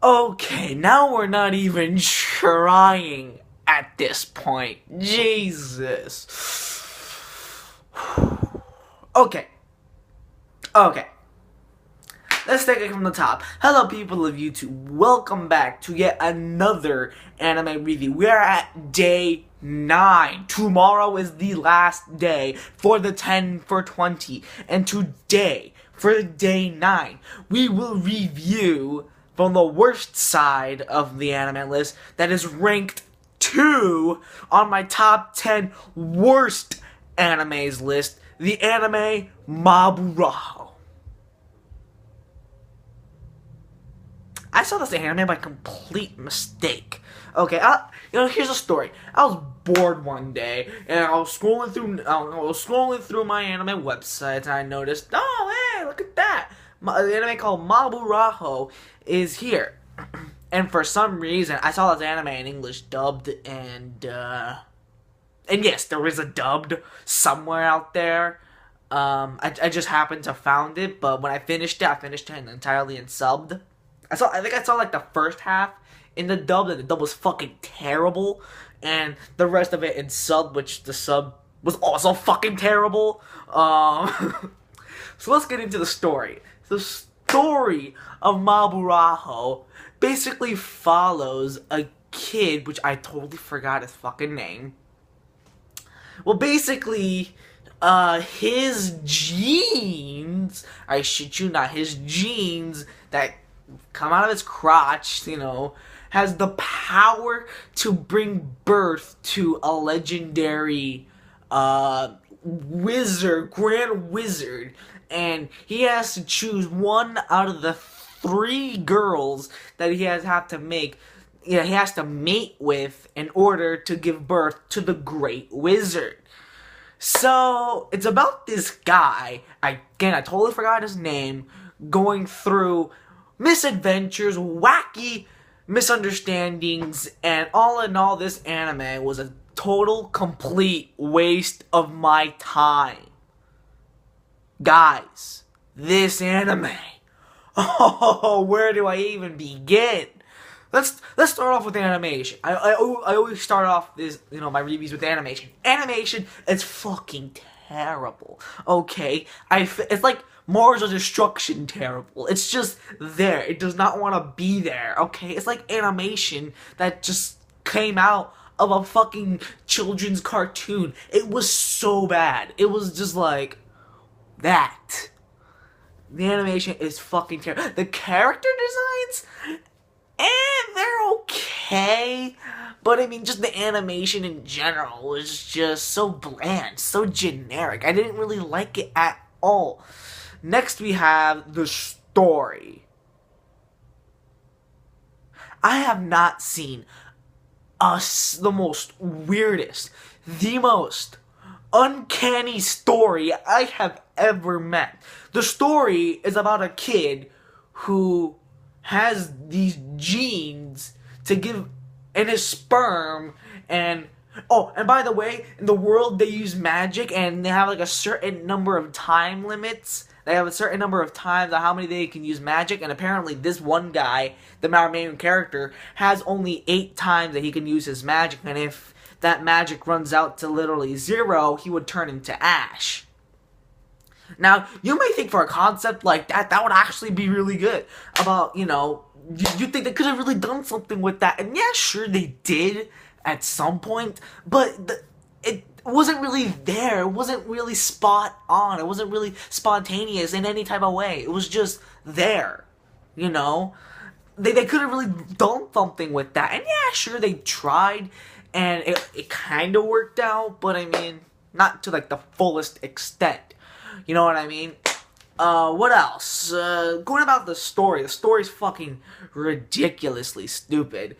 Okay, now we're not even trying at this point. Jesus. Okay. Okay. Let's take it from the top. Hello, people of YouTube. Welcome back to yet another anime review. We are at day 9. Tomorrow is the last day for the 10 for 20. And today, for day 9, we will review from the worst side of the anime list that is ranked 2 on my top 10 worst animes list, the anime Maburaho. I saw this anime by complete mistake. Okay, here's a story. I was bored one day, and I was scrolling through my anime websites, and I noticed, oh, hey, look at that! The anime called Maburaho is here. And for some reason, I saw this anime in English dubbed, and yes, there is a dubbed somewhere out there. I just happened to found it, but when I finished it entirely in subbed. I think I saw like the first half in the dub, and the dub was fucking terrible, and the rest of it in sub, which the sub was also fucking terrible. So let's get into the story. The story of Maburaho basically follows a kid, which I totally forgot his fucking name. Well, basically, his genes, I shit you not, his genes that come out of his crotch, has the power to bring birth to a legendary wizard, grand wizard, and he has to choose one out of the 3 girls that he has to mate with in order to give birth to the great wizard. So it's about this guy, I totally forgot his name, going through misadventures, wacky misunderstandings, and all in all, this anime was a total, complete waste of my time. Guys, this anime. Oh, where do I even begin? Let's start off with animation. I always start off my reviews with animation. Animation is fucking terrible. Okay, it's like Mars of Destruction terrible. It's just there. It does not want to be there, okay? It's like animation that just came out of a fucking children's cartoon. It was so bad. It was just like that. The animation is fucking terrible. The character designs, they're okay. But I mean, just the animation in general was just so bland, so generic. I didn't really like it at all. Next, we have the story. I have not seen the most weirdest, the most uncanny story I have ever met. The story is about a kid who has these genes to give in his sperm, and by the way, in the world they use magic, and they have like a certain number of time limits. They have a certain number of times on how many they can use magic, and apparently this one guy, the main character, has only 8 times that he can use his magic, and if that magic runs out to literally 0, he would turn into ash. Now, you may think for a concept like that would actually be really good. About, you think they could have really done something with that, and yeah, sure they did at some point, but it wasn't really there. It wasn't really spot on. It wasn't really spontaneous in any type of way. It was just there, They could have really done something with that. And yeah, sure, they tried, and it kind of worked out, but I mean, not to like the fullest extent. You know what I mean? What else? Going about the story's fucking ridiculously stupid.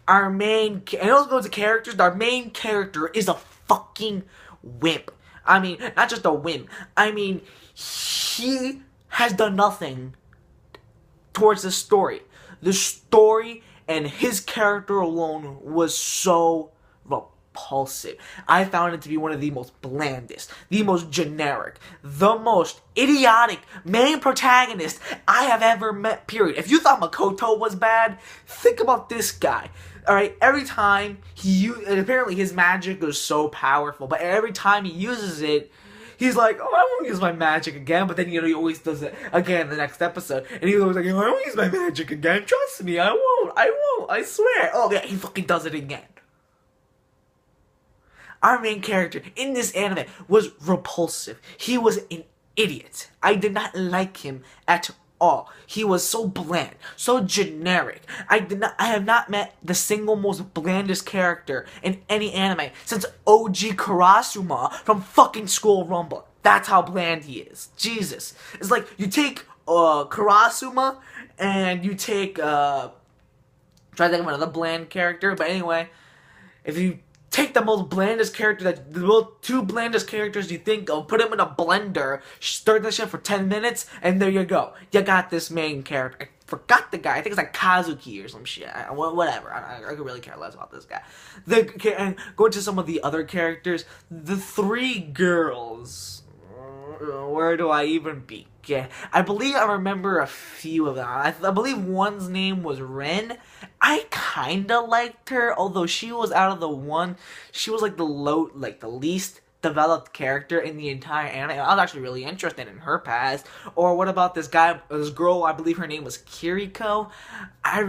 And let's go to characters. Our main character is a fucking wimp. I mean, not just a wimp. I mean, he has done nothing towards the story. The story and his character alone was so repulsive. I found it to be one of the most blandest, the most generic, the most idiotic main protagonist I have ever met, period. If you thought Makoto was bad, think about this guy. Alright, every time and apparently his magic is so powerful, but every time he uses it, he's like, oh, I won't use my magic again, but then, he always does it again in the next episode, and he's always like, I won't use my magic again, trust me, I won't, I swear. Oh yeah, he fucking does it again. Our main character in this anime was repulsive. He was an idiot. I did not like him at all. He was so bland, so generic. I have not met the single most blandest character in any anime since OG Karasuma from fucking School Rumble. That's how bland he is. Jesus. It's like you take Karasuma and you take try to think of another bland character, but anyway, if you take the most blandest character, the two blandest characters you think of, put them in a blender, stir that shit for 10 minutes, and there you go. You got this main character. I forgot the guy. I think it's like Kazuki or some shit. Whatever. I could really care less about this guy. And going to some of the other characters, the three girls. Where do I even begin? I believe I remember a few of them. I believe one's name was Ren. I kinda liked her, although she was out of the one. She was like the least developed character in the entire anime. I was actually really interested in her past. Or what about this girl? I believe her name was Kiriko. I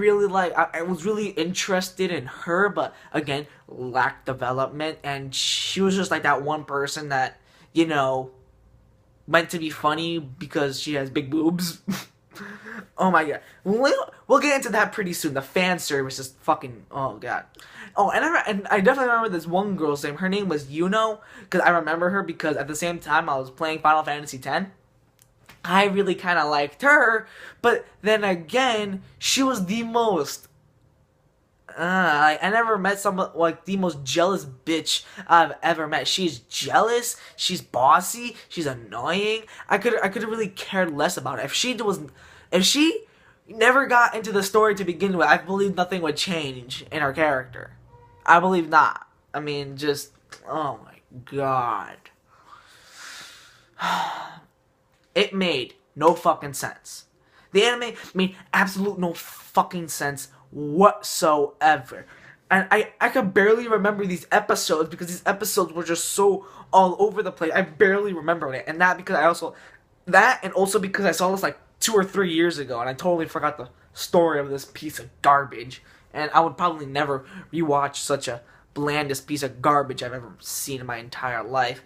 was really interested in her, but again, lacked development, and she was just like that one person that meant to be funny because she has big boobs. Oh my god. We'll get into that pretty soon. The fan service is fucking, oh god. Oh, and I definitely remember this one girl's name. Her name was Yuno, because I remember her because at the same time I was playing Final Fantasy X. I really kind of liked her, but then again, she was the most I never met someone like the most jealous bitch I've ever met. She's jealous, she's bossy, she's annoying. I could have really cared less about her. If she never got into the story to begin with, I believe nothing would change in her character. I believe not. I mean, just, oh my god. It made no fucking sense. The anime made absolute no fucking sense whatsoever. And I could barely remember these episodes because these episodes were just so all over the place. I barely remember it. And also because I saw this like 2 or 3 years ago and I totally forgot the story of this piece of garbage. And I would probably never rewatch such a blandest piece of garbage I've ever seen in my entire life.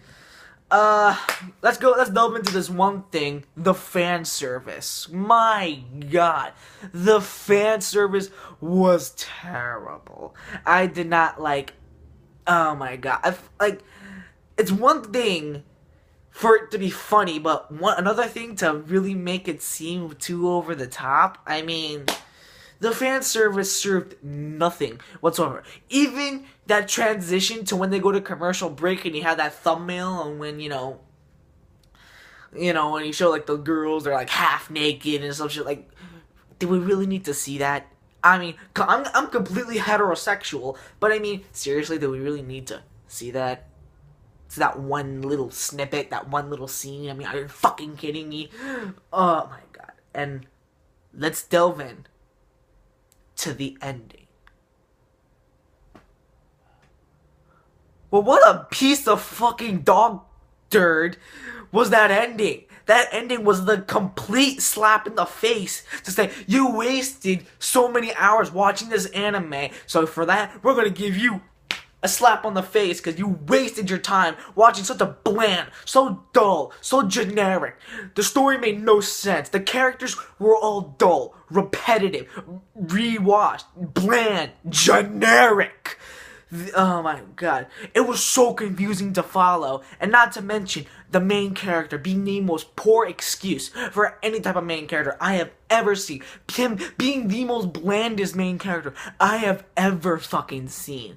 Let's delve into this one thing, the fan service. My god, the fan service was terrible. I did not like, oh my god, it's one thing for it to be funny, but another thing to really make it seem too over the top. I mean, the fan service served nothing whatsoever. Even that transition to when they go to commercial break and you have that thumbnail and when, when you show like the girls, they're like half naked and some shit, like, do we really need to see that? I mean, I'm completely heterosexual, but I mean, seriously, do we really need to see that? It's that one little snippet, that one little scene. I mean, are you fucking kidding me? Oh my god. And let's delve in to the ending. Well, what a piece of fucking dog dirt was that ending. That ending was the complete slap in the face to say, you wasted so many hours watching this anime, so for that, we're gonna give you a slap on the face because you wasted your time watching such a bland, so dull, so generic. The story made no sense. The characters were all dull, repetitive, rewashed, bland, generic. Oh my god. It was so confusing to follow, and not to mention the main character being the most poor excuse for any type of main character I have ever seen. Him being the most blandest main character I have ever fucking seen.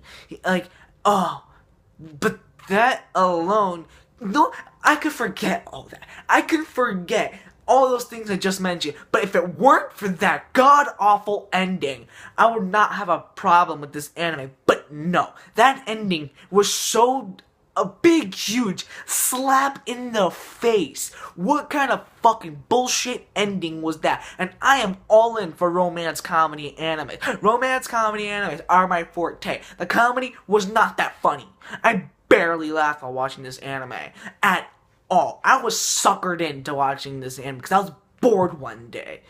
But that alone, no, I could forget all that. I could forget all those things I just mentioned, but if it weren't for that god-awful ending, I would not have a problem with this anime. But But no, that ending was so a big, huge slap in the face. What kind of fucking bullshit ending was that? And I am all in for romance comedy anime. Romance comedy animes are my forte. The comedy was not that funny. I barely laughed while watching this anime at all. I was suckered into watching this anime because I was bored one day.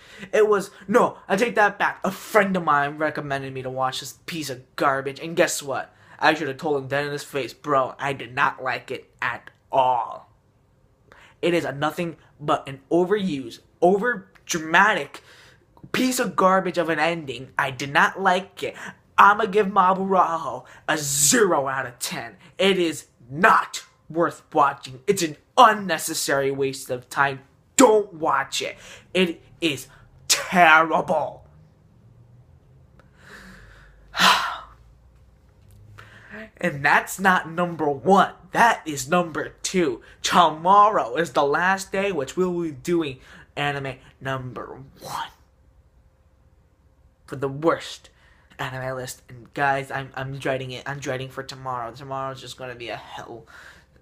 No, I take that back. A friend of mine recommended me to watch this piece of garbage, and guess what? I should have told him that in his face, bro, I did not like it at all. It is nothing but an overused, over-dramatic piece of garbage of an ending. I did not like it. I'ma give Maburaho a 0 out of 10. It is not worth watching. It's an unnecessary waste of time. Don't watch it. It is terrible. And that's not number 1. That is number 2. Tomorrow is the last day, which we'll be doing anime number 1. For the worst anime list. And guys, I'm dreading it. I'm dreading for tomorrow. Tomorrow's just gonna be a hell.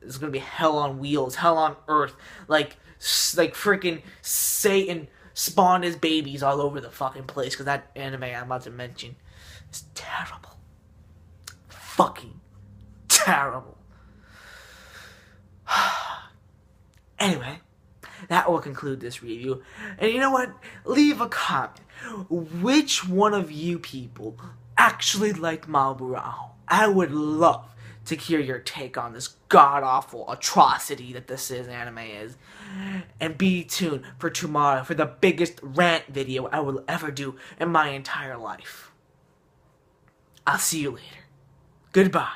It's gonna be hell on wheels. Hell on earth. Like freaking Satan spawned his babies all over the fucking place. Because that anime I'm about to mention is terrible. Fucking terrible. Anyway, that will conclude this review. And you know what? Leave a comment. Which one of you people actually liked Maburaho? I would love to hear your take on this god-awful atrocity that this anime is. And be tuned for tomorrow for the biggest rant video I will ever do in my entire life. I'll see you later. Goodbye.